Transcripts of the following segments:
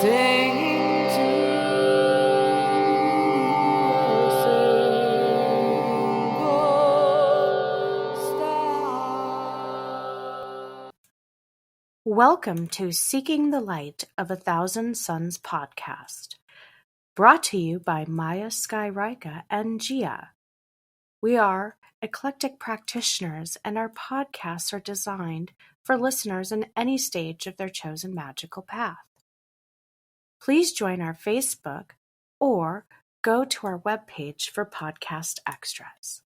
singing to a single star. Welcome to Seeking the Light of a Thousand Suns podcast, brought to you by Maya Skyryka and Gia. We are eclectic practitioners, and our podcasts are designed for listeners in any stage of their chosen magical path. Please join our Facebook or go to our webpage for podcast extras.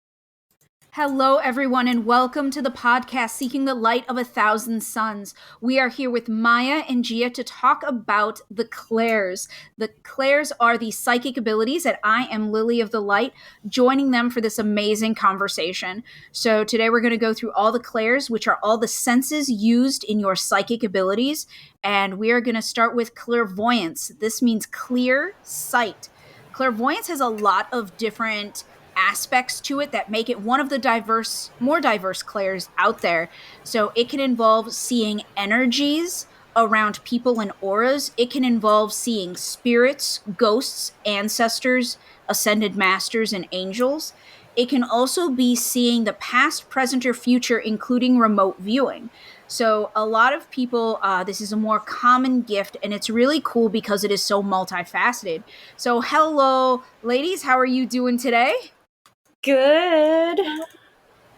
Hello, everyone, and welcome to the podcast Seeking the Light of a Thousand Suns. We are here with Maya and Gia to talk about the Clairs. The Clairs are the psychic abilities that I am Lily of the Light, joining them for this amazing conversation. So today we're going to go through all the Clairs, which are all the senses used in your psychic abilities. And we are going to start with clairvoyance. This means clear sight. Clairvoyance has a lot of different aspects to it that make it one of the more diverse clairs out there. So it can involve seeing energies around people and auras. It can involve seeing spirits, ghosts, ancestors, ascended masters, and angels. It can also be seeing the past, present, or future, including remote viewing. So a lot of people, this is a more common gift, and it's really cool because it is so multifaceted. So hello, ladies. How are you doing today? Good.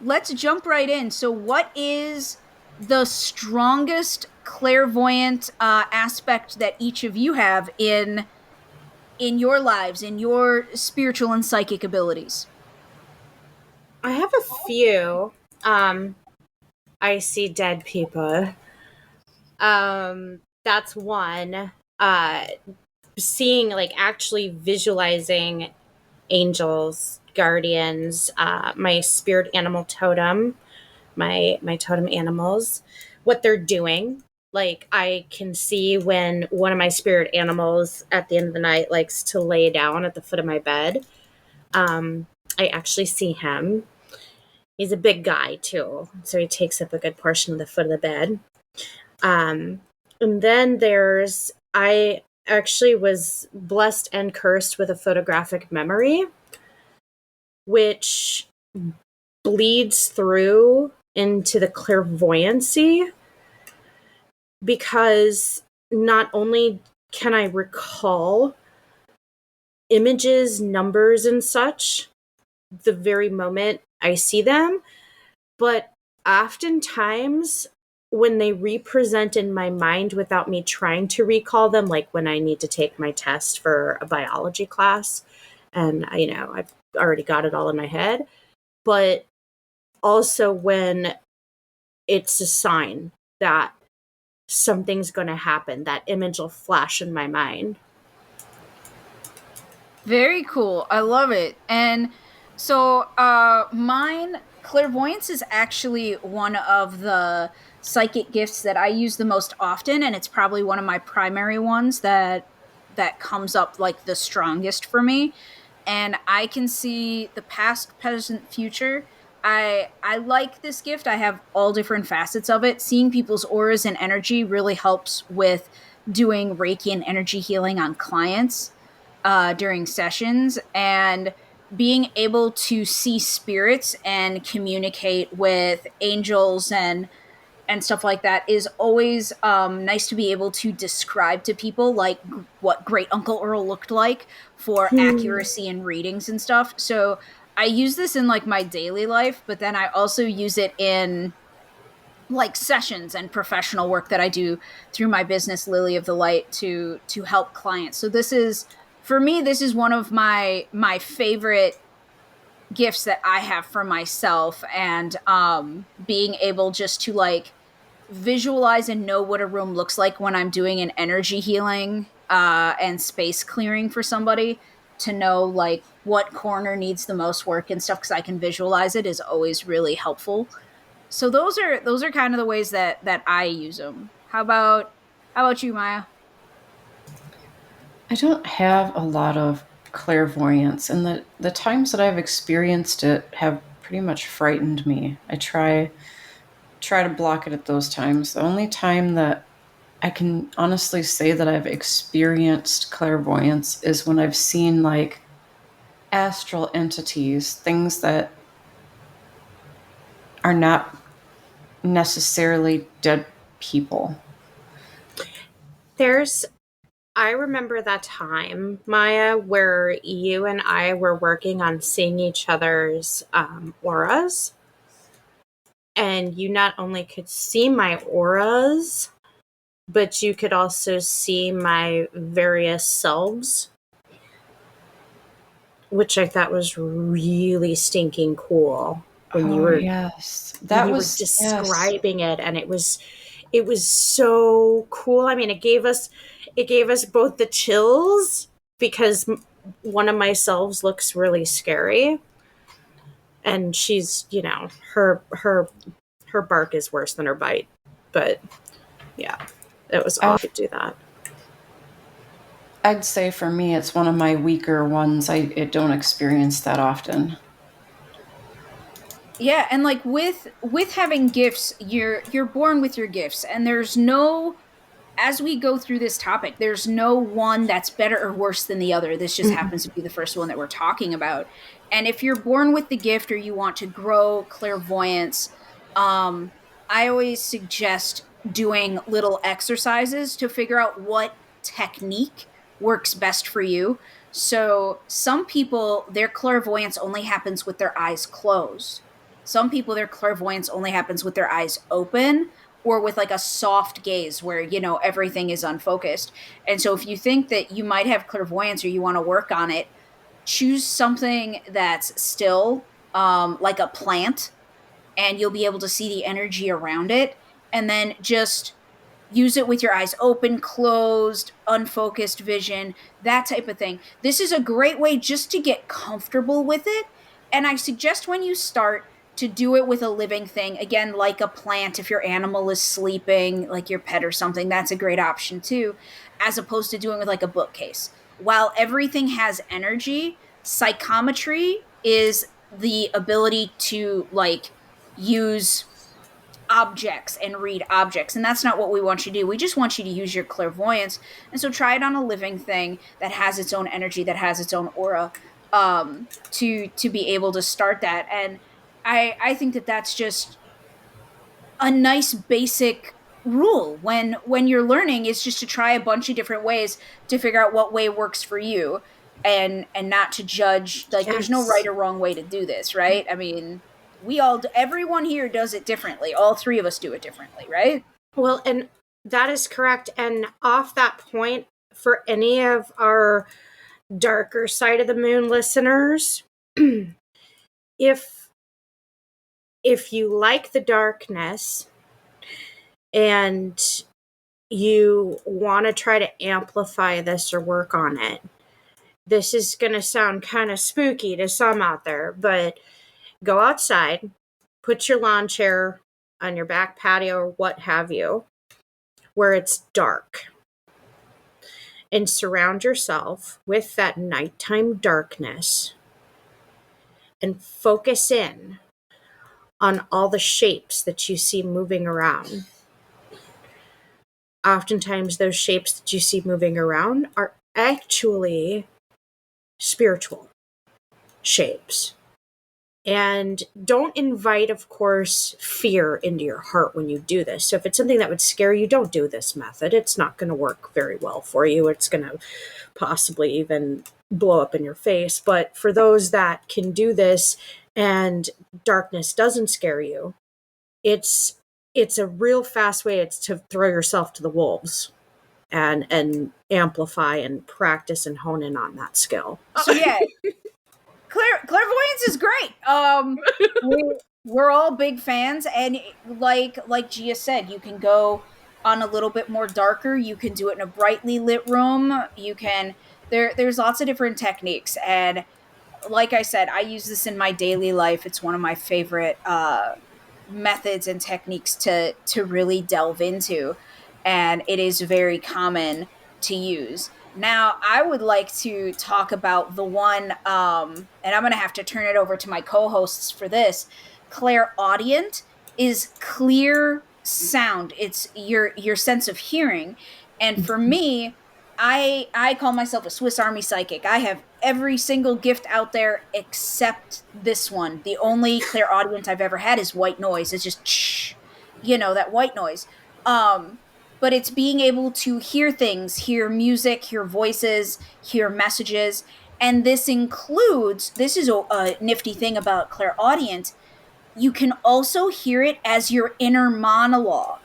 Let's jump right in. So what is the strongest clairvoyant aspect that each of you have in your lives, in your spiritual and psychic abilities? I have a few. I see dead people. That's one. Seeing, like, actually visualizing angels, guardians, my spirit animal totem, my totem animals, what they're doing. Like, I can see when one of my spirit animals at the end of the night likes to lay down at the foot of my bed. I actually see him. He's a big guy too, so he takes up a good portion of the foot of the bed. And then I actually was blessed and cursed with a photographic memory, which bleeds through into the clairvoyancy, because not only can I recall images, numbers, and such the very moment I see them, but oftentimes when they represent in my mind without me trying to recall them, like when I need to take my test for a biology class, and I've already got it all in my head, but also when it's a sign that something's going to happen, that image will flash in my mind. Very cool. I love it. And so mine, clairvoyance is actually one of the psychic gifts that I use the most often, and it's probably one of my primary ones that comes up like the strongest for me. And I can see the past, present, future. I like this gift. I have all different facets of it. Seeing people's auras and energy really helps with doing Reiki and energy healing on clients during sessions, and being able to see spirits and communicate with angels and stuff like that is always nice to be able to describe to people, like what Great Uncle Earl looked like for accuracy in readings and stuff. So I use this in like my daily life, but then I also use it in like sessions and professional work that I do through my business Lily of the Light to help clients. So this is, for me, this is one of my favorite gifts that I have for myself, and being able just to like visualize and know what a room looks like when I'm doing an energy healing and space clearing for somebody, to know like what corner needs the most work and stuff, because I can visualize it, is always really helpful. So those are kind of the ways that I use them. How about you, Maya? I don't have a lot of clairvoyance, and the times that I've experienced it have pretty much frightened me. I try to block it at those times. The only time that I can honestly say that I've experienced clairvoyance is when I've seen like astral entities, things that are not necessarily dead people. I remember that time, Maya, where you and I were working on seeing each other's auras. And you not only could see my auras, but you could also see my various selves, which I thought was really stinking cool when you Oh, were yes. when That you were was, yes. describing it, and it was so cool. I mean, it gave us both the chills because one of my selves looks really scary, and she's, her bark is worse than her bite. But yeah, it was I, awesome to do that. I'd say for me, it's one of my weaker ones. I don't experience that often. Yeah, and like with having gifts, you're born with your gifts, and there's no, as we go through this topic, there's no one that's better or worse than the other. This just Mm-mm. happens to be the first one that we're talking about. And if you're born with the gift or you want to grow clairvoyance, I always suggest doing little exercises to figure out what technique works best for you. So some people, their clairvoyance only happens with their eyes closed. Some people, their clairvoyance only happens with their eyes open, or with like a soft gaze where everything is unfocused. And so if you think that you might have clairvoyance or you want to work on it, choose something that's still, like a plant, and you'll be able to see the energy around it, and then just use it with your eyes open, closed, unfocused vision, that type of thing. This is a great way just to get comfortable with it. And I suggest when you start to do it with a living thing, again, like a plant, if your animal is sleeping, like your pet or something, that's a great option too, as opposed to doing it with like a bookcase. While everything has energy, psychometry is the ability to like use objects and read objects, and that's not what we want you to do. We just want you to use your clairvoyance. And so try it on a living thing that has its own energy, that has its own aura, to be able to start that. And I think that that's just a nice basic rule when you're learning, is just to try a bunch of different ways to figure out what way works for you, and not to judge. Like, there's no right Yes. or wrong way to do this, right? I mean, everyone here does it differently. All three of us do it differently, right? Well, and that is correct. And off that point, for any of our darker side of the moon listeners, if if you like the darkness and you want to try to amplify this or work on it, this is going to sound kind of spooky to some out there, but go outside, put your lawn chair on your back patio or what have you, where it's dark, and surround yourself with that nighttime darkness and focus in on all the shapes that you see moving around. Oftentimes, those shapes that you see moving around are actually spiritual shapes. And don't invite, of course, fear into your heart when you do this. So if it's something that would scare you, don't do this method. It's not going to work very well for you. It's going to possibly even blow up in your face. But for those that can do this and darkness doesn't scare you, it's a real fast way to throw yourself to the wolves and amplify and practice and hone in on that skill. So yeah, clairvoyance is great. We're all big fans, and like Gia said, you can go on a little bit more darker. You can do it in a brightly lit room. You can there's lots of different techniques, and like I said, I use this in my daily life. It's one of my favorite methods and techniques to really delve into, and it is very common to use. Now, I would like to talk about the one, and I'm going to have to turn it over to my co-hosts for this. Clairaudient is clear sound, it's your sense of hearing. And for me, I call myself a Swiss Army psychic. I have every single gift out there except this one. The only clairaudient I've ever had is white noise. It's just that white noise. um but it's being able to hear things, hear music, hear voices, hear messages. And this is a nifty thing about clairaudient. You can also hear it as your inner monologue,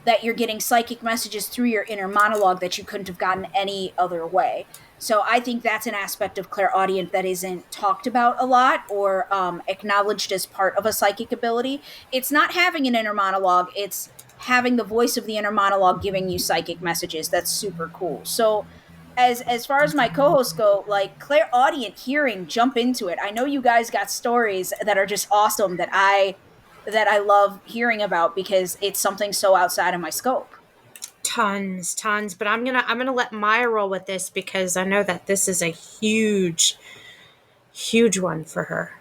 that you're getting psychic messages through your inner monologue that you couldn't have gotten any other way. So I think that's an aspect of clairaudient that isn't talked about a lot or acknowledged as part of a psychic ability. It's not having an inner monologue, it's having the voice of the inner monologue giving you psychic messages. That's super cool. So as far as my co-hosts go, like clairaudient hearing, jump into it. I know you guys got stories that are just awesome that I love hearing about because it's something so outside of my scope. Tons, but I'm gonna let Maya roll with this because I know that this is a huge one for her.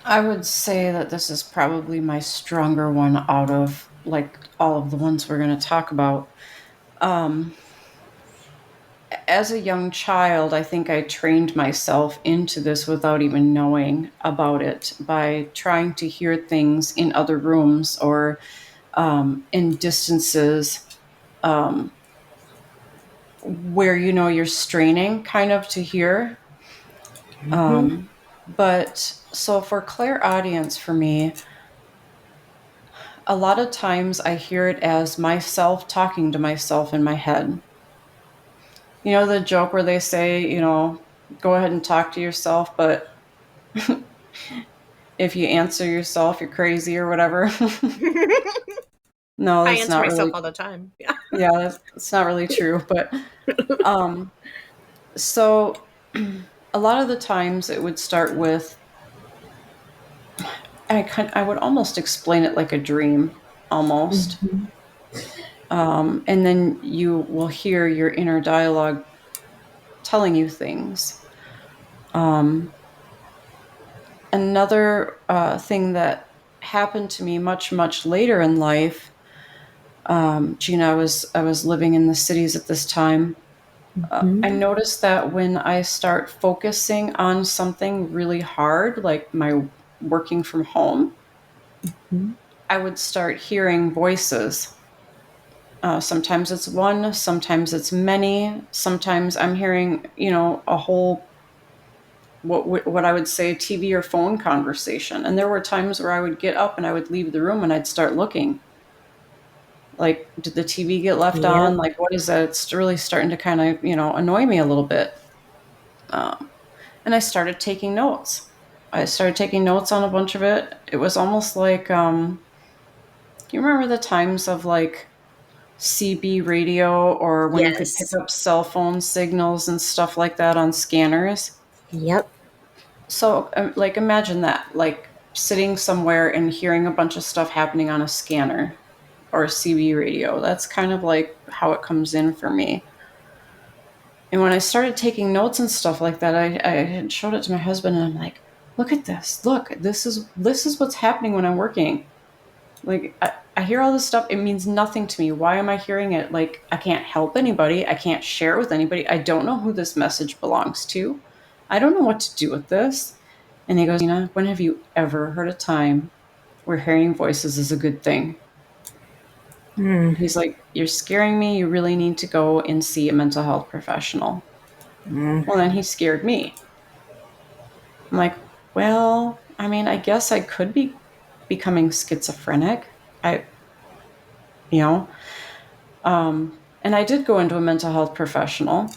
I would say that this is probably my stronger one out of like all of the ones we're going to talk about. As a young child, I think I trained myself into this without even knowing about it by trying to hear things in other rooms or in distances where you're straining kind of to hear. But so for clairaudience, for me, a lot of times I hear it as myself talking to myself in my head. You know the joke where they say, go ahead and talk to yourself, but if you answer yourself, you're crazy or whatever. No, I that's answer not myself really. all the time. Yeah. Yeah, that's not really true. But so a lot of the times it would start with I would almost explain it like a dream, almost. And then you will hear your inner dialogue telling you things. Another thing that happened to me much later in life, Gina, I was living in the cities at this time. I noticed that when I start focusing on something really hard, like my working from home, I would start hearing voices. Sometimes it's one, sometimes it's many, sometimes I'm hearing, a whole what I would say TV or phone conversation. And there were times where I would get up and I would leave the room and I'd start looking. Like, did the TV get left on? Yep. Like, what is that? It's really starting to kind of, annoy me a little bit. And I started taking notes. I started taking notes on a bunch of it. It was almost like, you remember the times of like CB radio or when you could pick Yes. up cell phone signals and stuff like that on scanners? Yep. So, like, imagine that, like sitting somewhere and hearing a bunch of stuff happening on a scanner or a CB radio. That's kind of like how it comes in for me. And when I started taking notes and stuff like that, I had showed it to my husband, and I'm like, "Look at this! Look, this is what's happening when I'm working. Like, I hear all this stuff. It means nothing to me. Why am I hearing it? Like, I can't help anybody. I can't share it with anybody. I don't know who this message belongs to. I don't know what to do with this." And he goes, when have you ever heard a time where hearing voices is a good thing? He's like, you're scaring me. You really need to go and see a mental health professional. Well, then he scared me. I'm like, well, I mean, I guess I could be becoming schizophrenic. I, you know, and I did go into a mental health professional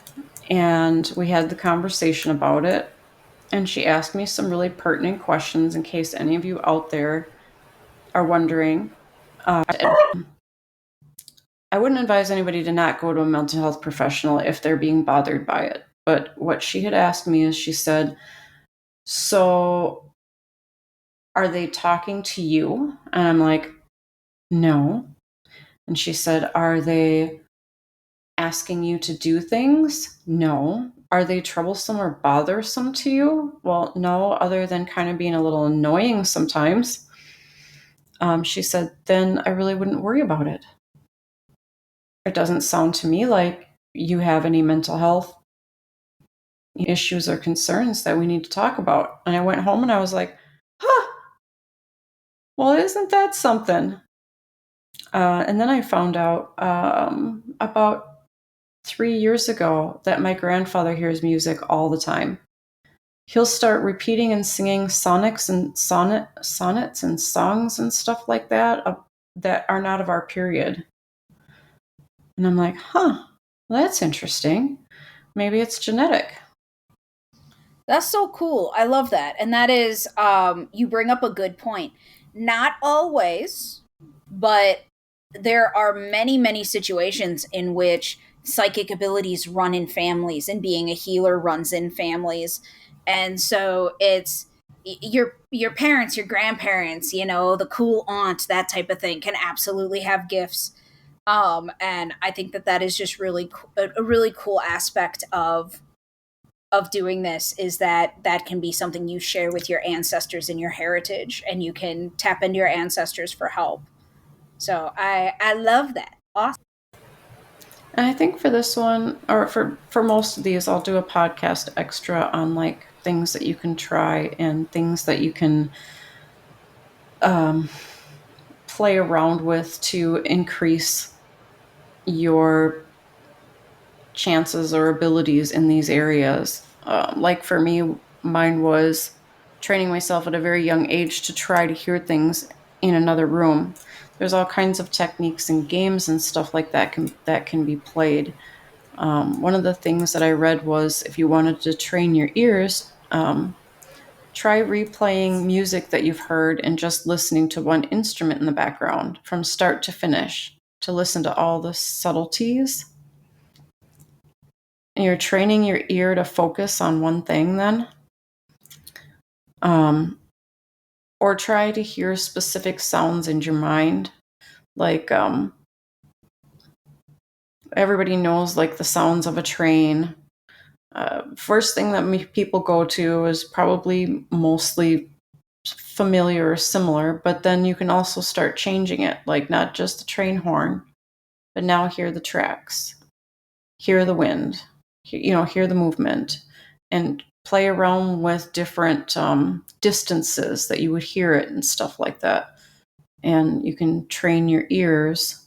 and we had the conversation about it. And she asked me some really pertinent questions in case any of you out there are wondering. I wouldn't advise anybody to not go to a mental health professional if they're being bothered by it. But what she had asked me is she said, so are they talking to you? And I'm like, no. And she said, are they asking you to do things? No. Are they troublesome or bothersome to you? Well, no, other than kind of being a little annoying sometimes. She said, then I really wouldn't worry about it. It doesn't sound to me like you have any mental health issues or concerns that we need to talk about. And I went home and I was like, huh, well, isn't that something? And then I found out about 3 years ago that my grandfather hears music all the time. He'll start repeating and singing sonnets and songs and stuff like that that are not of our period. And I'm like, huh, well, that's interesting. Maybe it's genetic. That's so cool. I love that. And that is, you bring up a good point. Not always, but there are many, many situations in which psychic abilities run in families and being a healer runs in families. And so it's your parents, your grandparents, you know, the cool aunt, that type of thing can absolutely have gifts. And I think that that is just really a really cool aspect of doing this, is that that can be something you share with your ancestors and your heritage, and you can tap into your ancestors for help. So I love that. Awesome. And I think for this one, or for most of these, I'll do a podcast extra on like things that you can try and things that you can play around with to increase your chances or abilities in these areas. Like for me, mine was training myself at a very young age to try to hear things in another room. There's all kinds of techniques and games and stuff like that can be played. One of the things that I read was if you wanted to train your ears, try replaying music that you've heard and just listening to one instrument in the background from start to finish to listen to all the subtleties. And you're training your ear to focus on one thing then. Or try to hear specific sounds in your mind. Like everybody knows like the sounds of a train. First thing that people go to is probably mostly familiar or similar, but then you can also start changing it, like not just the train horn, but now hear the tracks, hear the wind, hear the movement, and play around with different distances that you would hear it and stuff like that. And you can train your ears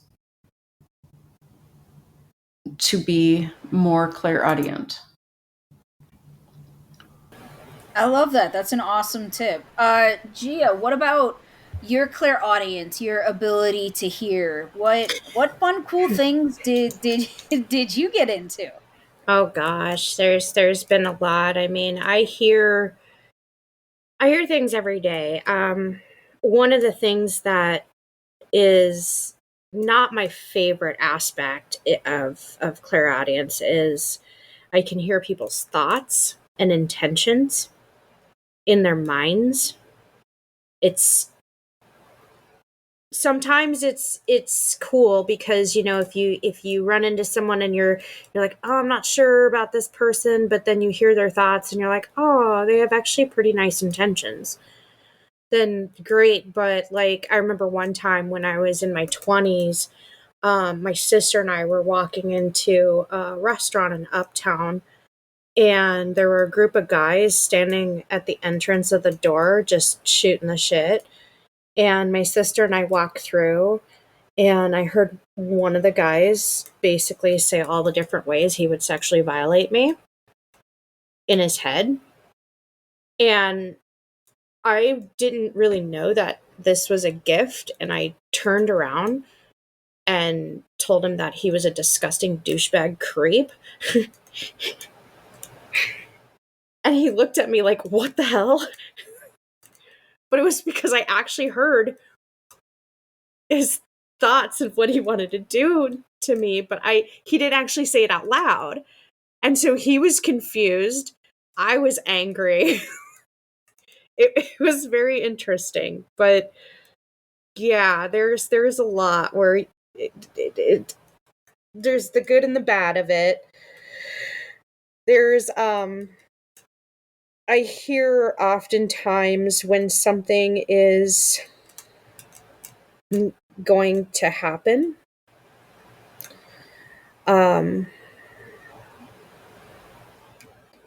to be more clairaudient. I love that. That's an awesome tip. Gia, what about your clairaudience, your ability to hear? What fun, cool things did you get into? Oh gosh, there's been a lot. I mean, I hear things every day. One of the things that is not my favorite aspect of clairaudience is I can hear people's thoughts and intentions in their minds. It's sometimes it's cool because if you run into someone and you're like, oh, I'm not sure about this person, but then you hear their thoughts and you're like, oh, they have actually pretty nice intentions, then great. But like, I remember one time when I was in my 20s, my sister and I were walking into a restaurant in Uptown, and there were a group of guys standing at the entrance of the door just shooting the shit. And my sister and I walked through, and I heard one of the guys basically say all the different ways he would sexually violate me in his head. And I didn't really know that this was a gift. And I turned around and told him that he was a disgusting douchebag creep. And he looked at me like, what the hell? But it was because I actually heard his thoughts of what he wanted to do to me, but he didn't actually say it out loud. And so he was confused. I was angry. It was very interesting. But yeah, there's a lot where there's the good and the bad of it. There's I hear oftentimes when something is going to happen. Um,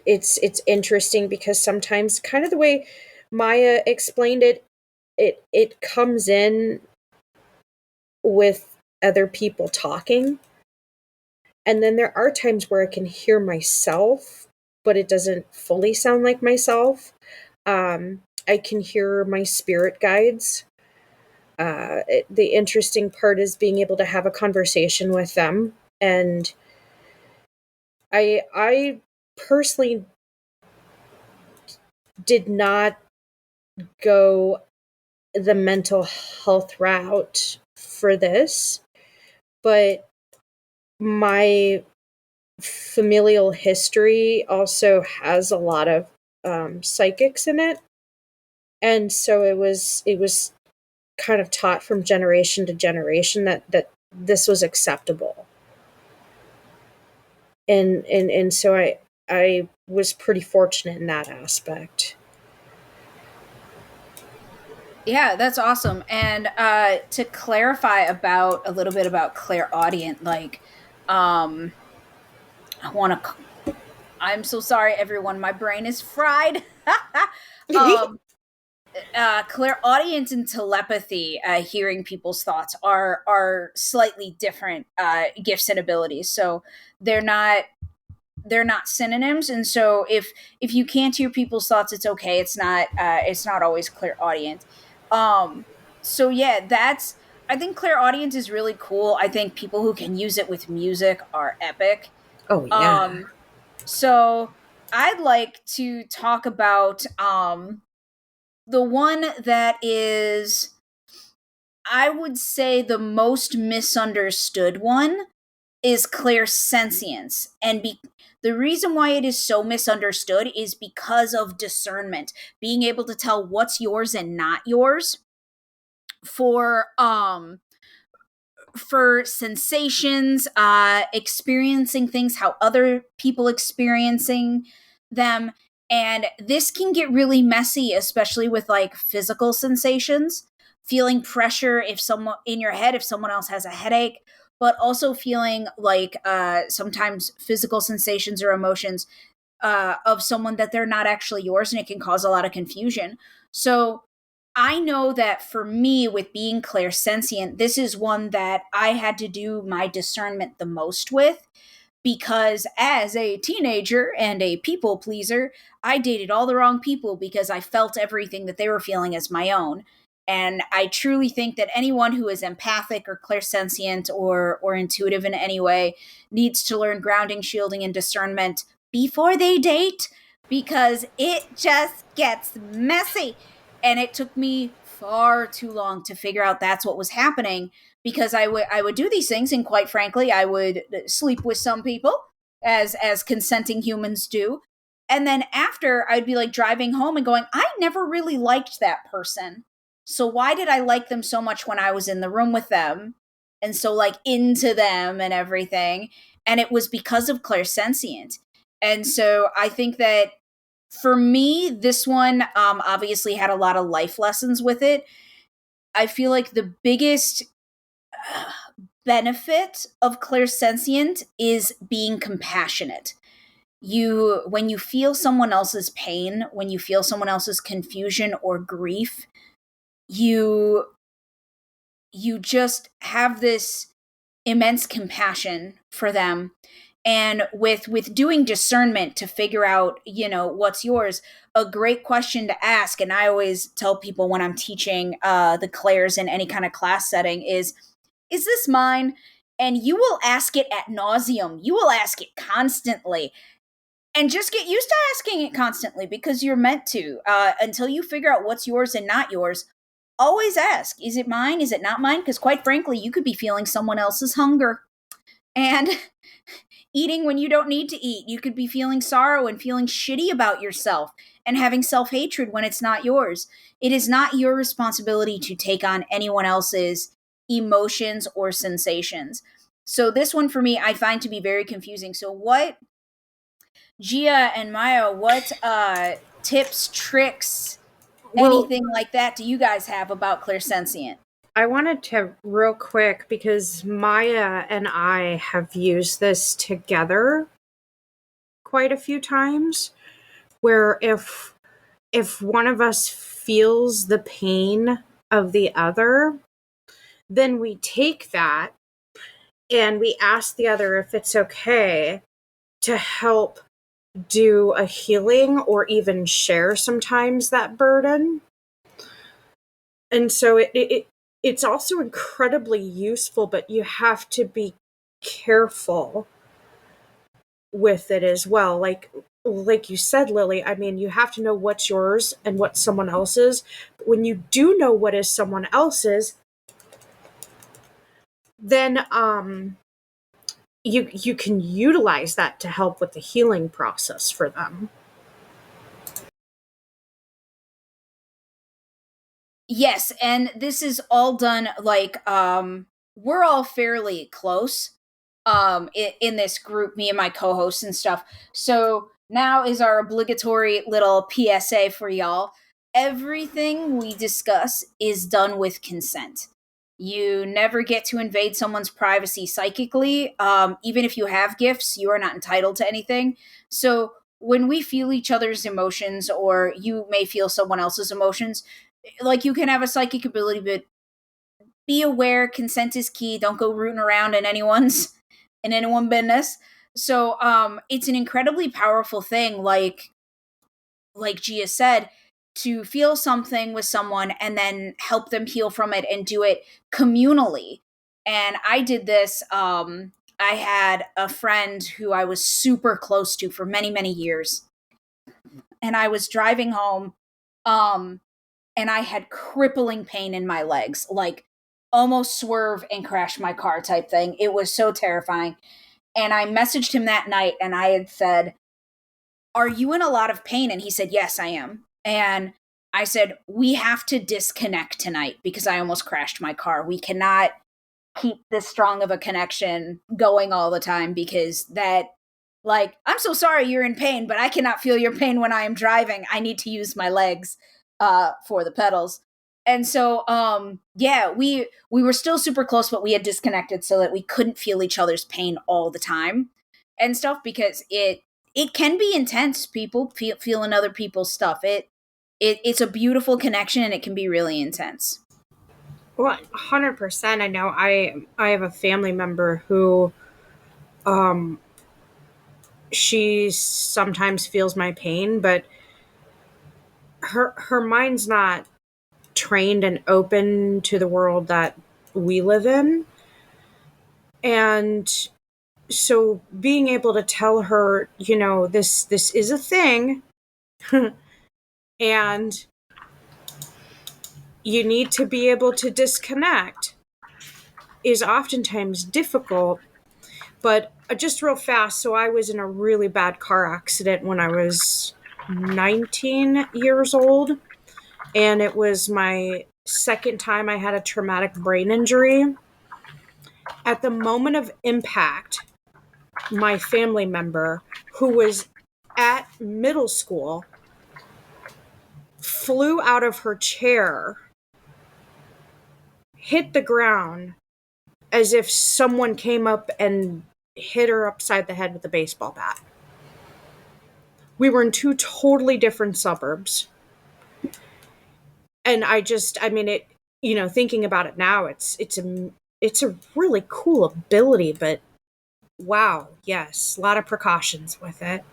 it's interesting because sometimes, kind of the way Maya explained it, it comes in with other people talking, and then there are times where I can hear myself, but it doesn't fully sound like myself. I can hear my spirit guides. The interesting part is being able to have a conversation with them, and I personally did not go the mental health route for this, but my familial history also has a lot of psychics in it, and so it was kind of taught from generation to generation that this was acceptable, and so I was pretty fortunate in that aspect. Yeah, that's awesome. And to clarify about a little bit about clairaudient, like, I want to. I'm so sorry, everyone. My brain is fried. um, clairaudient and telepathy, hearing people's thoughts, are slightly different gifts and abilities. So they're not they're not synonyms, and so if you can't hear people's thoughts, it's okay. It's not always clairaudient. um so yeah, that's, I think clairaudient is really cool. I think people who can use it with music are epic. Oh yeah. um so I'd like to talk about the one that is, I would say, the most misunderstood one is clairsentience. And the reason why it is so misunderstood is because of discernment, being able to tell what's yours and not yours for sensations, experiencing things how other people experiencing them. And this can get really messy, especially with like physical sensations, feeling pressure if someone in your head, if someone else has a headache, but also feeling like sometimes physical sensations or emotions of someone that they're not actually yours, and it can cause a lot of confusion. So I know that for me, with being clairsentient, this is one that I had to do my discernment the most with, because as a teenager and a people pleaser, I dated all the wrong people because I felt everything that they were feeling as my own. And I truly think that anyone who is empathic or clairsentient or intuitive in any way needs to learn grounding, shielding, and discernment before they date, because it just gets messy. And it took me far too long to figure out that's what was happening, because I would do these things, and quite frankly, I would sleep with some people, as consenting humans do. And then after, I'd be like driving home and going, I never really liked that person. So why did I like them so much when I was in the room with them? And so like into them and everything. And it was because of clairsentient. And so I think that for me, this one obviously had a lot of life lessons with it. I feel like the biggest benefit of clairsentient is being compassionate. You, when you feel someone else's pain, when you feel someone else's confusion or grief, you you just have this immense compassion for them. And with doing discernment to figure out, what's yours, a great question to ask, and I always tell people when I'm teaching the clairs in any kind of class setting, is this mine? And you will ask it at nauseum. You will ask it constantly. And just get used to asking it constantly, because you're meant to, until you figure out what's yours and not yours. Always ask, is it mine? Is it not mine? Because quite frankly, you could be feeling someone else's hunger and eating when you don't need to eat. You could be feeling sorrow and feeling shitty about yourself and having self hatred when it's not yours. It is not your responsibility to take on anyone else's emotions or sensations. So, this one for me, I find to be very confusing. So, what Gia and Maya, what tips, tricks, Well, anything like that do you guys have about clairsentient? I wanted to real quick because Maya and I have used this together quite a few times where if one of us feels the pain of the other, then we take that and we ask the other if it's okay to help do a healing or even share sometimes that burden. And so it's also incredibly useful, but you have to be careful with it as well. Like you said, Lily, I mean, you have to know what's yours and what's someone else's. But when you do know what is someone else's, then you can utilize that to help with the healing process for them. Yes, and this is all done like we're all fairly close in this group, me and my co-hosts and stuff. So now is our obligatory little PSA for y'all. Everything we discuss is done with consent. You never get to invade someone's privacy psychically. Even if you have gifts, you are not entitled to anything. So when we feel each other's emotions, or you may feel someone else's emotions, like you can have a psychic ability, but be aware consent is key. Don't go rooting around in anyone's business. So it's an incredibly powerful thing, like Gia said, to feel something with someone and then help them heal from it and do it communally. And I did this. I had a friend who I was super close to for many, many years. And I was driving home, and I had crippling pain in my legs, like almost swerve and crash my car type thing. It was so terrifying. And I messaged him that night and I had said, "Are you in a lot of pain?" And he said, "Yes, I am." And I said, "We have to disconnect tonight because I almost crashed my car. We cannot keep this strong of a connection going all the time, because that, like, I'm so sorry you're in pain, but I cannot feel your pain when I am driving. I need to use my legs for the pedals." And so yeah, we were still super close, but we had disconnected so that we couldn't feel each other's pain all the time and stuff, because it can be intense. People feeling other people's stuff. It's a beautiful connection, and it can be really intense. Well, 100%. I know I have a family member who um she sometimes feels my pain, but her mind's not trained and open to the world that we live in. And so being able to tell her, this is a thing and you need to be able to disconnect is oftentimes difficult. But just real fast, so I was in a really bad car accident when I was 19 years old, and it was my second time I had a traumatic brain injury. At the moment of impact, my family member, who was at middle school, flew out of her chair, hit the ground as if someone came up and hit her upside the head with a baseball bat. We were in two totally different suburbs. And thinking about it now, it's a really cool ability, but wow, yes, a lot of precautions with it.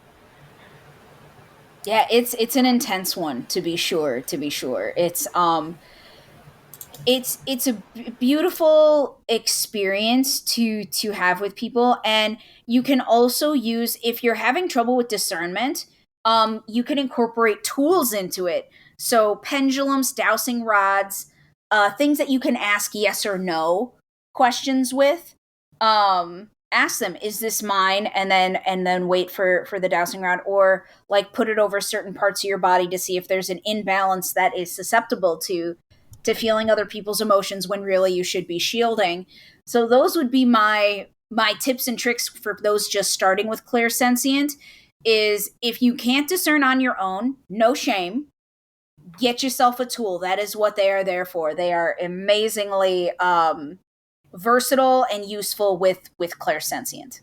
Yeah, it's an intense one, to be sure. It's a beautiful experience to have with people. And you can also use, if you're having trouble with discernment, you can incorporate tools into it. So pendulums, dowsing rods, things that you can ask yes or no questions with. Ask them, "Is this mine?" And then wait for the dowsing rod, or like put it over certain parts of your body to see if there's an imbalance that is susceptible to feeling other people's emotions when really you should be shielding. So those would be my tips and tricks for those just starting with clairsentient. is if you can't discern on your own, no shame. Get yourself a tool. That is what they are there for. They are amazingly versatile and useful with clairsentient.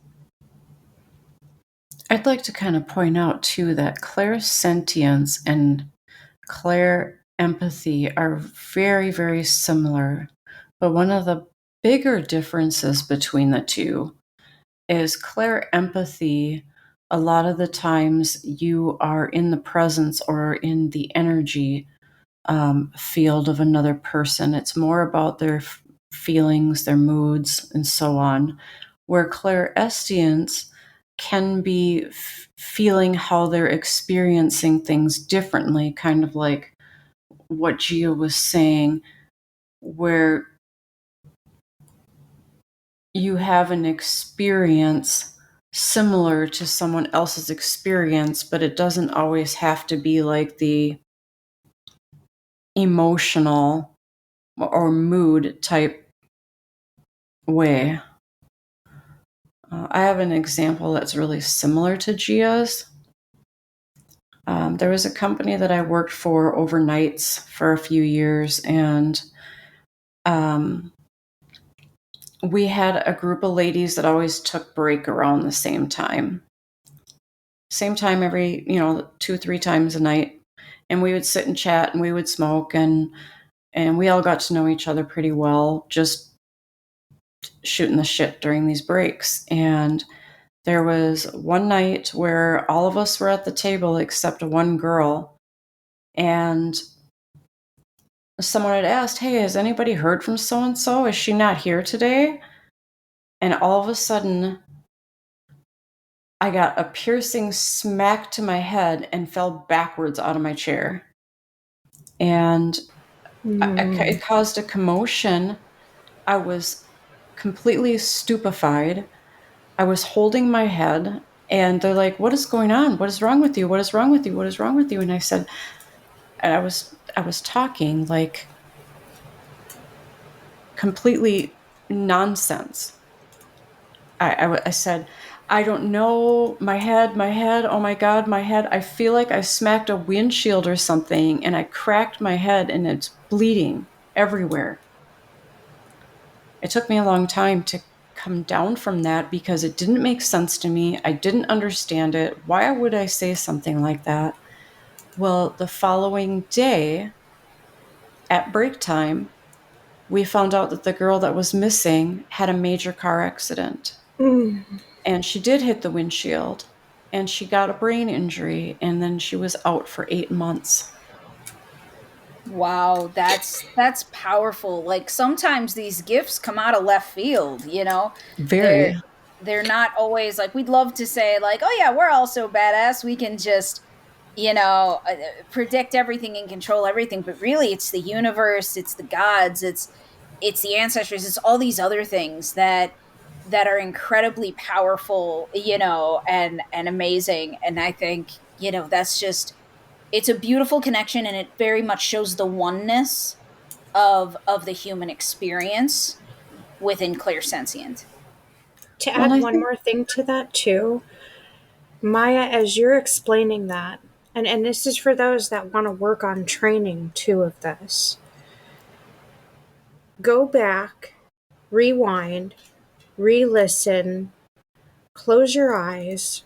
I'd like to kind of point out too that clairsentience and clair empathy are very, very similar. But one of the bigger differences between the two is clair empathy. A lot of the times you are in the presence or in the energy field of another person. It's more about their feelings, their moods, and so on. Where clairestience can be feeling how they're experiencing things differently, kind of like what Gia was saying, where you have an experience similar to someone else's experience, but it doesn't always have to be like the emotional or mood type way. I have an example that's really similar to Gia's. There was a company that I worked for overnights for a few years, and we had a group of ladies that always took break around the same time. Same time every, 2-3 times a night. And we would sit and chat and we would smoke, and we all got to know each other pretty well, just shooting the shit during these breaks. And there was one night where all of us were at the table except one girl, and someone had asked, "Hey, has anybody heard from so-and-so? Is she not here today?" And all of a sudden, I got a piercing smack to my head and fell backwards out of my chair. And it caused a commotion. I was completely stupefied. I was holding my head, and they're like, "What is going on? What is wrong with you? What is wrong with you? What is wrong with you?" And I said, and I was talking like completely nonsense. I said, "I don't know, my head, oh my God, my head. I feel like I smacked a windshield or something, and I cracked my head, and it's bleeding everywhere." It took me a long time to come down from that because it didn't make sense to me. I didn't understand it. Why would I say something like that? Well, the following day, at break time, we found out that the girl that was missing had a major car accident. And she did hit the windshield, and she got a brain injury, and then she was out for 8 months. Wow, that's powerful. Like sometimes these gifts come out of left field, Very. They're not always like we'd love to say like, "Oh yeah, we're all so badass. We can just, predict everything and control everything." But really it's the universe, it's the gods, it's the ancestors, it's all these other things that are incredibly powerful, and amazing. And I think, that's just it's a beautiful connection, and it very much shows the oneness of the human experience within clairsentient. To Well, add I one think more thing to that too, Maya, as you're explaining that, and this is for those that want to work on training too of this, go back, rewind, re-listen, close your eyes,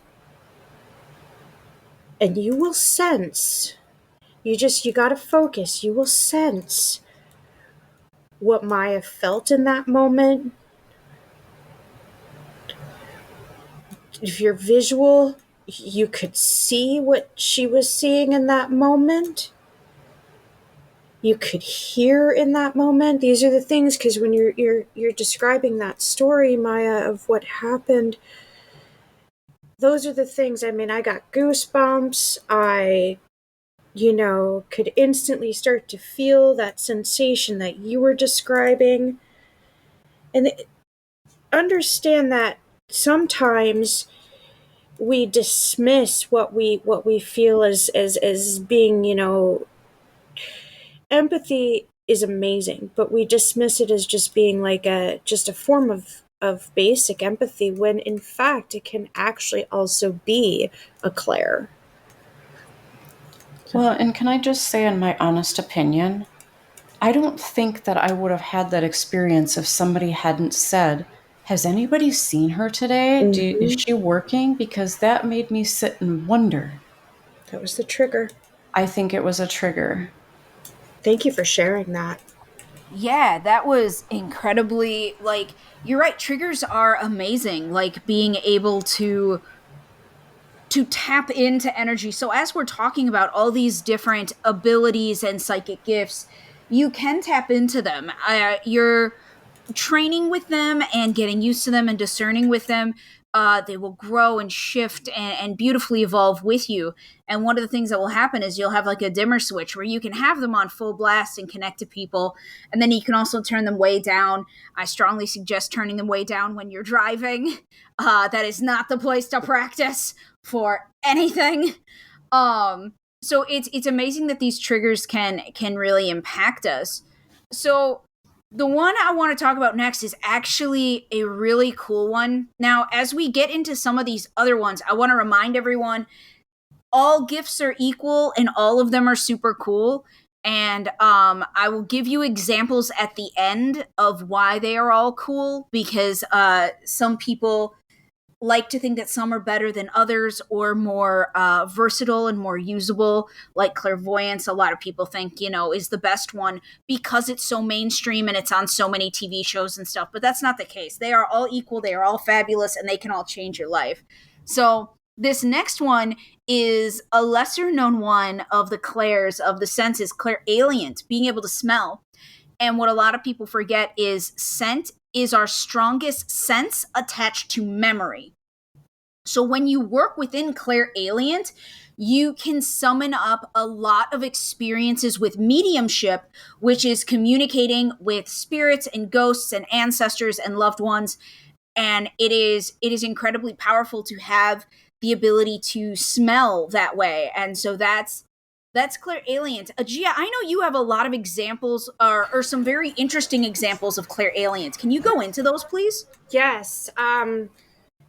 and you will sense, you got to focus, you will sense what Maya felt in that moment. If you're visual, you could see what she was seeing in that moment. You could hear in that moment. These are the things, because when you're describing that story, Maya, of what happened, those are the things. I mean, I got goosebumps. I could instantly start to feel that sensation that you were describing. And understand that sometimes we dismiss what we feel as being, empathy is amazing, but we dismiss it as just being like just a form of of basic empathy when in fact it can actually also be a Clair. Well, and can I just say, in my honest opinion, I don't think that I would have had that experience if somebody hadn't said, "Has anybody seen her today? Is she working?" Because that made me sit and wonder. That was the trigger. I think it was a trigger. Thank you for sharing that. Yeah, that was incredibly, like, you're right, triggers are amazing, like being able to tap into energy. So as we're talking about all these different abilities and psychic gifts, you can tap into them. You're training with them and getting used to them and discerning with them. They will grow and shift and beautifully evolve with you. And one of the things that will happen is you'll have like a dimmer switch where you can have them on full blast and connect to people. And then you can also turn them way down. I strongly suggest turning them way down when you're driving. That is not the place to practice for anything. So it's amazing that these triggers can really impact us. So the one I want to talk about next is actually a really cool one. Now, as we get into some of these other ones, I want to remind everyone all gifts are equal and all of them are super cool. And I will give you examples at the end of why they are all cool because some people like to think that some are better than others or more versatile and more usable, like clairvoyance. A lot of people think, is the best one because it's so mainstream and it's on so many TV shows and stuff. But that's not the case. They are all equal. They are all fabulous and they can all change your life. So this next one is a lesser known one of the clairs of the senses, clairalient, being able to smell. And what a lot of people forget is scent is our strongest sense attached to memory. So when you work within clairalient, you can summon up a lot of experiences with mediumship, which is communicating with spirits and ghosts and ancestors and loved ones. And it is incredibly powerful to have the ability to smell that way. And so that's clairalient. Gia, I know you have a lot of examples or some very interesting examples of clairalient. Can you go into those, please? Yes.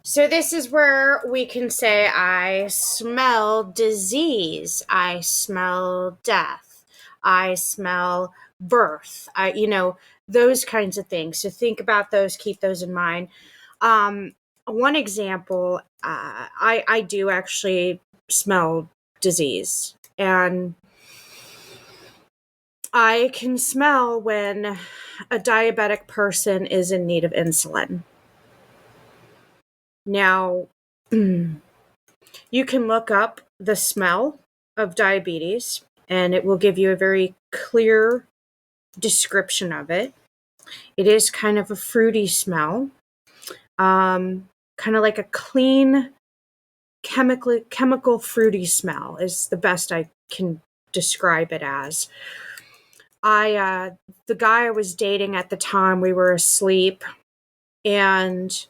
So this is where we can say I smell disease, I smell death, I smell birth, those kinds of things. So think about those, keep those in mind. One example, I do actually smell disease, and I can smell when a diabetic person is in need of insulin. Now, you can look up the smell of diabetes, and it will give you a very clear description of it. It is kind of a fruity smell, kind of like a clean, chemical fruity smell is the best I can describe it as. The guy I was dating at the time, we were asleep, and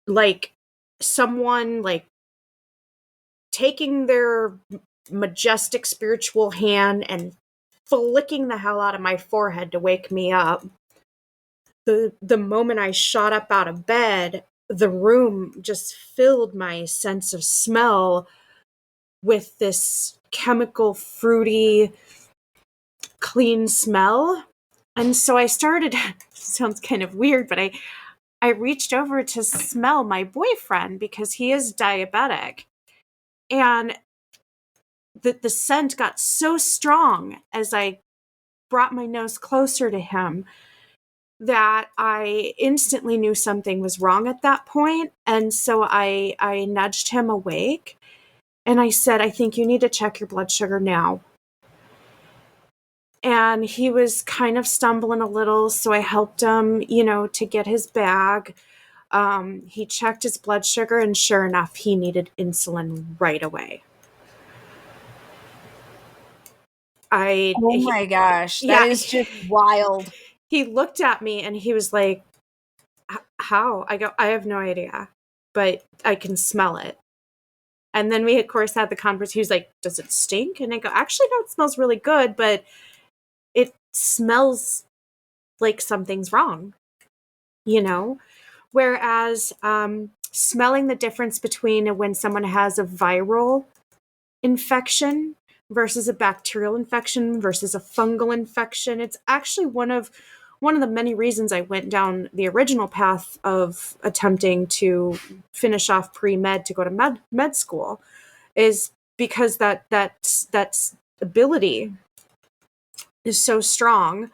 like someone like taking their majestic spiritual hand and flicking the hell out of my forehead to wake me up. The moment I shot up out of bed, the room just filled my sense of smell with this chemical, fruity, clean smell. And so I started, sounds kind of weird, but I reached over to smell my boyfriend because he is diabetic. And the scent got so strong as I brought my nose closer to him that I instantly knew something was wrong at that point. And so I nudged him awake and I said, I think you need to check your blood sugar now. And he was kind of stumbling a little, so I helped him, to get his bag. He checked his blood sugar, and sure enough, he needed insulin right away. Oh my gosh, that is just wild. He looked at me and he was like, how? I go, I have no idea, but I can smell it. And then we, of course, had the conversation. He was like, does it stink? And I go, actually, no, it smells really good, but it smells like something's wrong. you know? Whereas smelling the difference between when someone has a viral infection versus a bacterial infection versus a fungal infection, it's actually one of the many reasons I went down the original path of attempting to finish off pre-med to go to med school, is because that ability is so strong.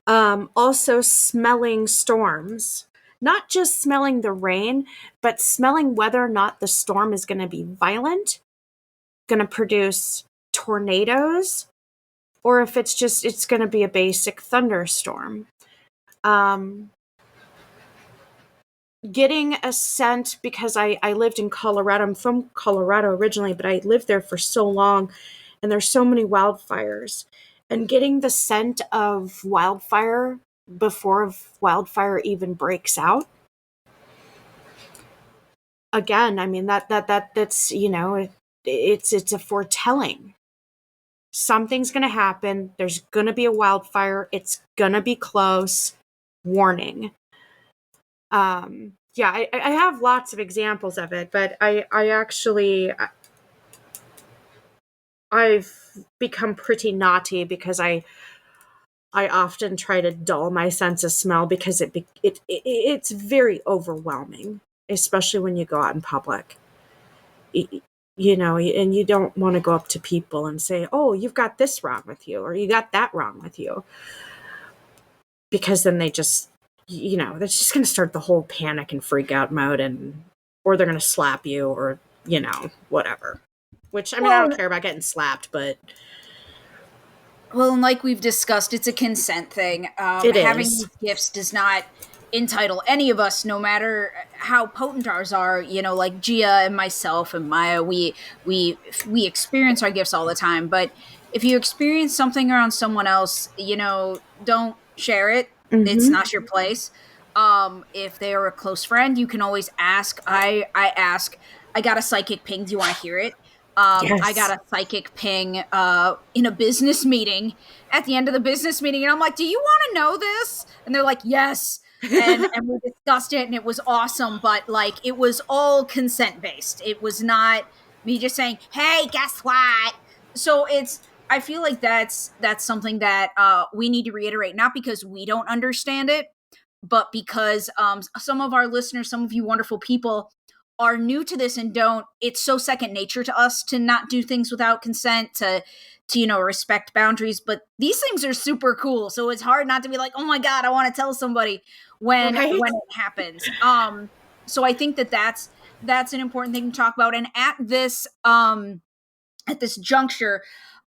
Also, smelling storms, not just smelling the rain, but smelling whether or not the storm is going to be violent, going to produce tornadoes, or if it's going to be a basic thunderstorm. Getting a scent, because I lived in Colorado. I'm from Colorado originally, but I lived there for so long, and there's so many wildfires. And getting the scent of wildfire before wildfire even breaks out. Again, I mean that's it's a foretelling. Something's going to happen. There's going to be a wildfire. It's going to be close. Warning. Yeah, I have lots of examples of it, but I've become pretty naughty because I often try to dull my sense of smell because it's very overwhelming, especially when you go out in public. You know, and you don't want to go up to people and say, "Oh, you've got this wrong with you," or "You got that wrong with you," because then they just, that's just going to start the whole panic and freak out mode, or they're going to slap you, or whatever. Which, I mean, I don't care about getting slapped, but well, and like we've discussed, it's a consent thing. It Having is. these gifts does not entitle any of us, no matter how potent ours are. Like Gia and myself and Maya, we experience our gifts all the time. But if you experience something around someone else, don't share it. It's not your place. If they are a close friend, you can always ask. I ask. I got a psychic ping. Do you want to hear it? Yes. I got a psychic ping in a business meeting at the end of the business meeting, and I'm like, "Do you want to know this?" And they're like, "Yes." And we discussed it, and it was awesome. But like, it was all consent based. It was not me just saying, "Hey, guess what?" So I feel like that's something that we need to reiterate, not because we don't understand it, but because some of our listeners, some of you wonderful people, are new to this and it's so second nature to us to not do things without consent, to respect boundaries. But these things are super cool, so it's hard not to be like, oh my god, I want to tell somebody when it happens. So I think that's an important thing to talk about. And at this juncture,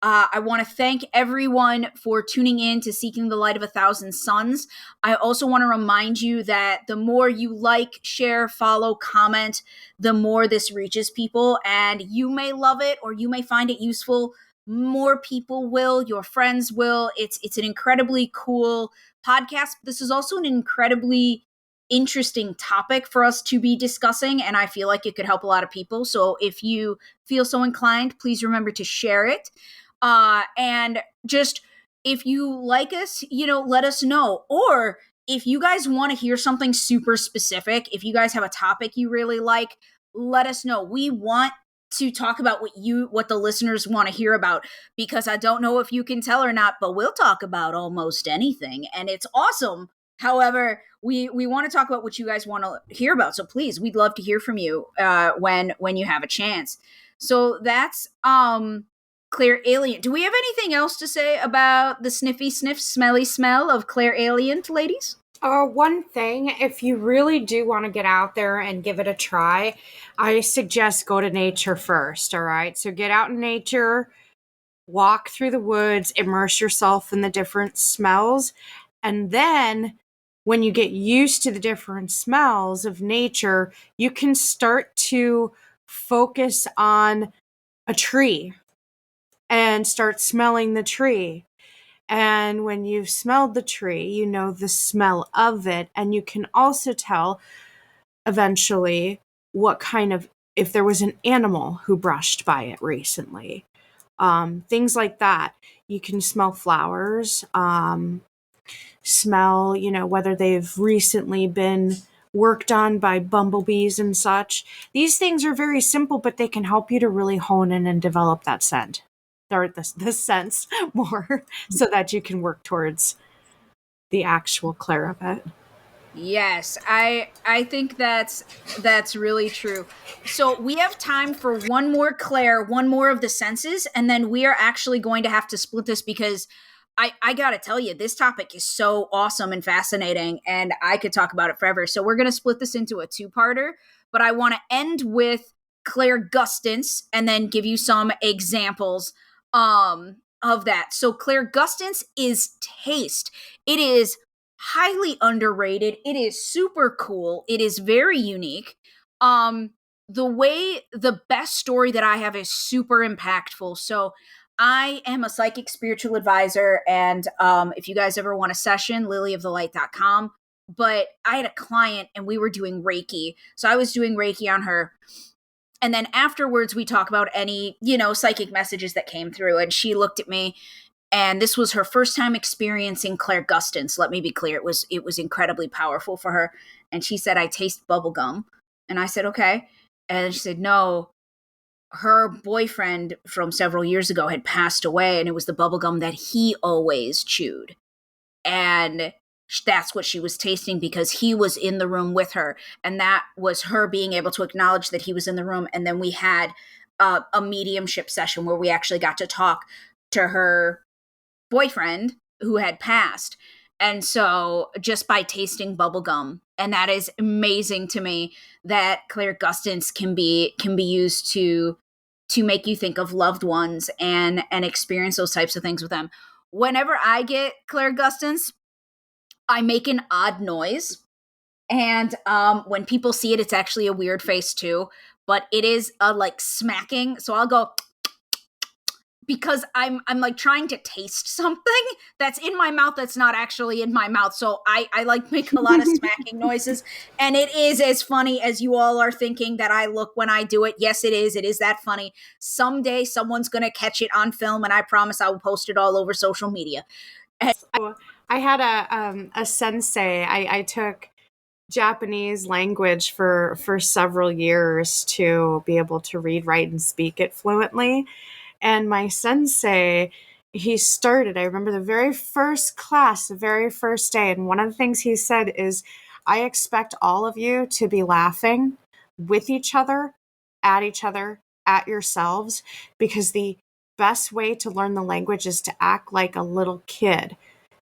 I want to thank everyone for tuning in to Seeking the Light of 1,000 Suns. I also want to remind you that the more you like, share, follow, comment, the more this reaches people. And you may love it or you may find it useful. More people will, your friends will. It's an incredibly cool podcast. This is also an incredibly interesting topic for us to be discussing, and I feel like it could help a lot of people. So if you feel so inclined, please remember to share it. And just, if you like us, let us know. Or if you guys want to hear something super specific, if you guys have a topic you really like, let us know. We want to talk about what the listeners want to hear about, because I don't know if you can tell or not, but we'll talk about almost anything, and it's awesome. However, we want to talk about what you guys want to hear about. So please, we'd love to hear from you when you have a chance. So that's Clair Alien. Do we have anything else to say about the sniffy sniff, smelly smell of Clair Alien, ladies? One thing, if you really do want to get out there and give it a try, I suggest go to nature first, all right? So get out in nature, walk through the woods, immerse yourself in the different smells, and then when you get used to the different smells of nature, you can start to focus on a tree and start smelling the tree. And when you've smelled the tree, you know the smell of it. And you can also tell eventually what kind of, if there was an animal who brushed by it recently. Things like that. You can smell flowers. smell, whether they've recently been worked on by bumblebees and such. These things are very simple, but they can help you to really hone in and develop that scent or the sense more so that you can work towards the actual Clair of it. Yes, I think that's really true. So we have time for one more Clair, one more of the senses, and then we are actually going to have to split this because I gotta tell you, this topic is so awesome and fascinating, and I could talk about it forever. So we're gonna split this into a two-parter, but I want to end with Clair Gustance and then give you some examples of that. So Clair Gustance is taste. It is highly underrated. It is super cool. It is very unique. The best story that I have is super impactful. So I am a psychic spiritual advisor, and if you guys ever want a session, lilyofthelight.com. But I had a client and we were doing Reiki. So I was doing Reiki on her. And then afterwards, we talk about any, psychic messages that came through. And she looked at me, and this was her first time experiencing Clair Gustance. Let me be clear, it was incredibly powerful for her. And she said, "I taste bubblegum." And I said, "Okay." And she said, "No, her boyfriend from several years ago had passed away, and it was the bubblegum that he always chewed. And that's what she was tasting because he was in the room with her. And that was her being able to acknowledge that he was in the room. And then we had a mediumship session where we actually got to talk to her boyfriend who had passed. And so just by tasting bubblegum, and that is amazing to me that Clair Gustance can be used to make you think of loved ones and experience those types of things with them. Whenever I get Clair Gustance, I make an odd noise. And when people see it, it's actually a weird face too. But it is like smacking. So I'll go because I'm like trying to taste something that's in my mouth that's not actually in my mouth. So I like make a lot of smacking noises. And it is as funny as you all are thinking that I look when I do it. Yes, it is. It is that funny. Someday someone's going to catch it on film, and I promise I will post it all over social media. So I had a sensei. I took Japanese language for several years to be able to read, write, and speak it fluently. And my sensei, he started, I remember the very first class, the very first day. And one of the things he said is, "I expect all of you to be laughing with each other, at yourselves, because the best way to learn the language is to act like a little kid,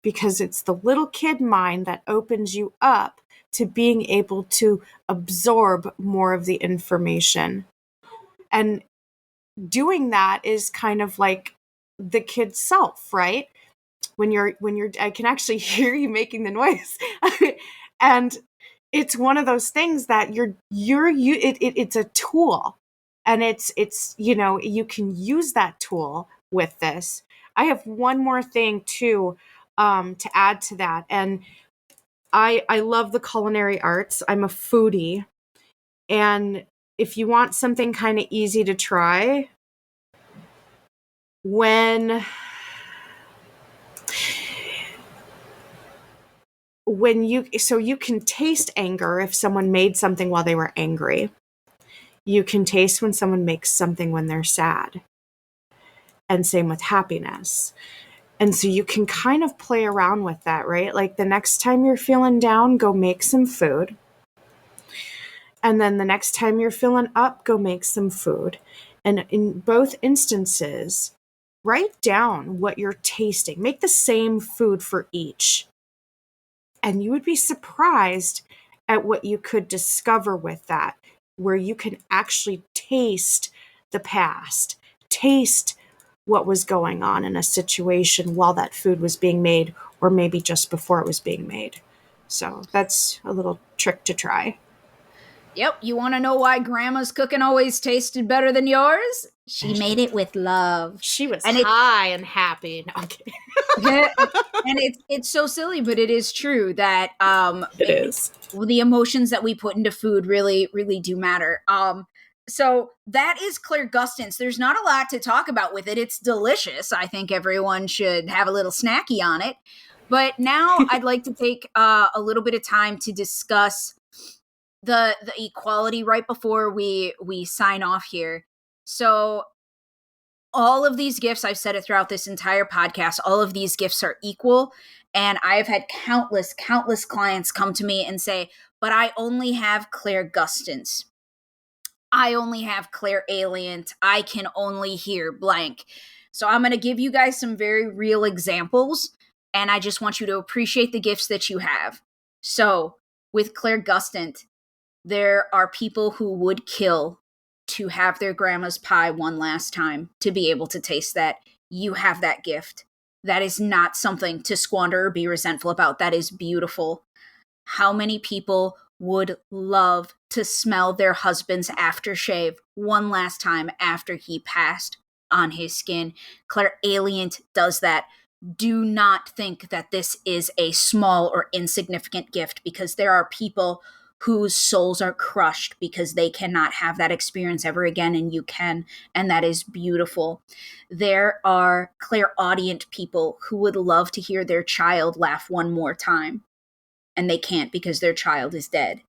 because it's the little kid mind that opens you up to being able to absorb more of the information." And doing that is kind of like the kid's self, right? When you're I can actually hear you making the noise. And it's one of those things that it's a tool, and it's you can use that tool with this. I have one more thing too to add to that, and I love the culinary arts. I'm a foodie, and if you want something kind of easy to try, when you can taste anger if someone made something while they were angry. You can taste when someone makes something when they're sad. And same with happiness. And so you can kind of play around with that, right? Like the next time you're feeling down, go make some food. And then the next time you're feeling up, go make some food. And in both instances, write down what you're tasting. Make the same food for each. And you would be surprised at what you could discover with that, where you can actually taste the past, taste what was going on in a situation while that food was being made, or maybe just before it was being made. So that's a little trick to try. Yep. You want to know why grandma's cooking always tasted better than yours? She made it with love. She was high and happy. No, I'm kidding. And it's so silly, but it is true that it is. The emotions that we put into food really, really do matter. So that is Clair Gustance. There's not a lot to talk about with it. It's delicious. I think everyone should have a little snacky on it. But now I'd like to take a little bit of time to discuss the equality right before we sign off here. So all of these gifts, I've said it throughout this entire podcast, all of these gifts are equal. And I've had countless clients come to me and say, but I only have Clair Gustance. I only have Clair Alient. I can only hear blank. So I'm going to give you guys some very real examples. And I just want you to appreciate the gifts that you have. So with Clair Gustant, there are people who would kill to have their grandma's pie one last time, to be able to taste that. You have that gift. That is not something to squander or be resentful about. That is beautiful. How many people would love to smell their husband's aftershave one last time after he passed on his skin? Clair Alient does that. Do not think that this is a small or insignificant gift, because there are people whose souls are crushed because they cannot have that experience ever again, and you can, and that is beautiful. There are clairaudient people who would love to hear their child laugh one more time, and they can't because their child is dead.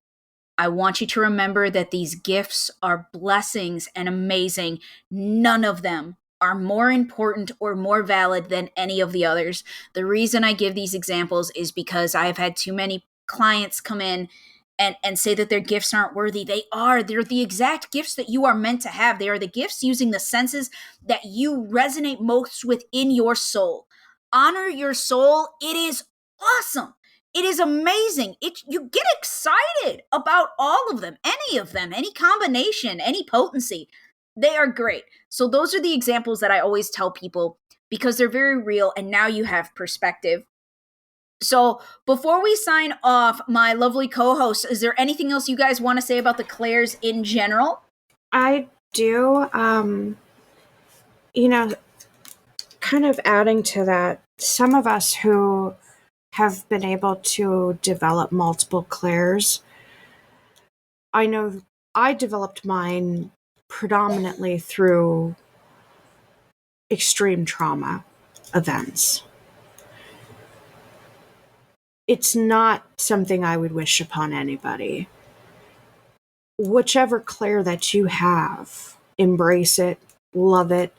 I want you to remember that these gifts are blessings and amazing. None of them are more important or more valid than any of the others. The reason I give these examples is because I've had too many clients come in and say that their gifts aren't worthy. They are. They're the exact gifts that you are meant to have. They are the gifts using the senses that you resonate most within your soul. Honor your soul. It is awesome. It is amazing. You get excited about all of them, any combination, any potency. They are great. So those are the examples that I always tell people, because they're very real, and now you have perspective. So before we sign off, my lovely co-host, is there anything else you guys want to say about the Clairs in general? I do. Kind of adding to that, some of us who have been able to develop multiple Clairs, I know I developed mine predominantly through extreme trauma events. It's not something I would wish upon anybody. Whichever Clair that you have, embrace it, love it.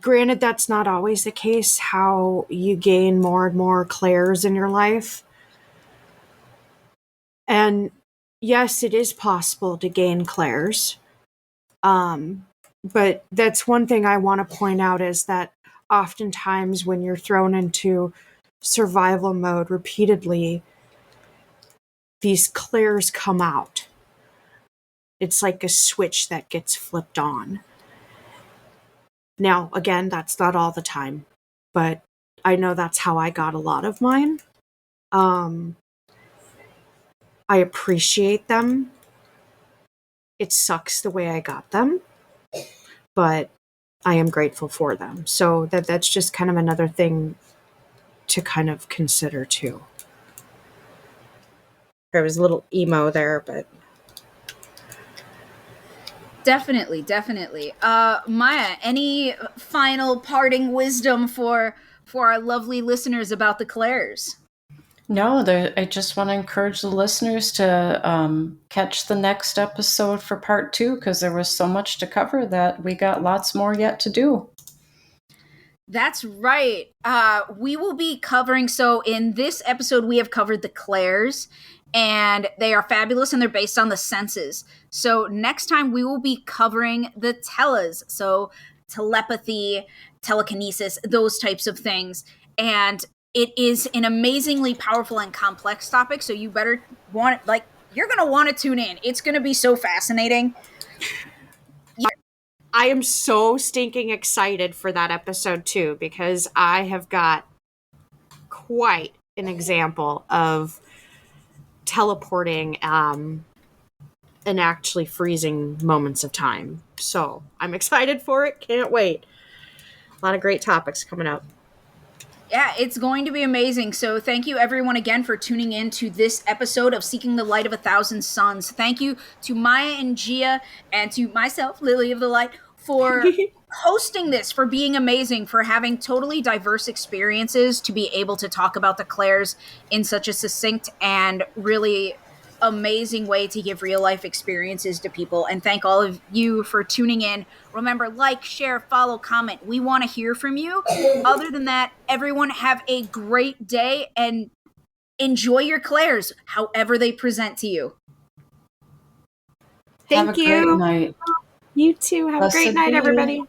Granted, that's not always the case, how you gain more and more Clairs in your life. And yes, it is possible to gain Clairs. But that's one thing I want to point out, is that oftentimes when you're thrown into survival mode repeatedly, these Clairs come out. It's like a switch that gets flipped on. Now, again, that's not all the time, but I know that's how I got a lot of mine. I appreciate them. It sucks the way I got them, but I am grateful for them. So that's just kind of another thing to kind of consider too. There was a little emo there, but Definitely. Maya, any final parting wisdom for our lovely listeners about the Clairs? No, I just want to encourage the listeners to catch the next episode for part 2, because there was so much to cover that we got lots more yet to do. That's right. We will be covering, so in this episode, we have covered the Clairs, and they are fabulous, and they're based on the senses. So next time we will be covering the Tellas, so telepathy, telekinesis, those types of things. And it is an amazingly powerful and complex topic, so you better want it, you're going to want to tune in. It's going to be so fascinating. I am so stinking excited for that episode too, because I have got quite an example of teleporting and actually freezing moments of time. So I'm excited for it. Can't wait. A lot of great topics coming up. Yeah, it's going to be amazing. So thank you everyone again for tuning in to this episode of Seeking the Light of 1,000 Suns. Thank you to Maya and Gia, and to myself, Lily of the Light, for hosting this, for being amazing, for having totally diverse experiences to be able to talk about the Clairs in such a succinct and really amazing way to give real life experiences to people. And thank all of you for tuning in. Remember, like, share, follow, comment. We want to hear from you. Other than that, everyone have a great day and enjoy your Clairs, however they present to you. Thank Have a you. great night. You too. Have a great Blessed night, be. everybody.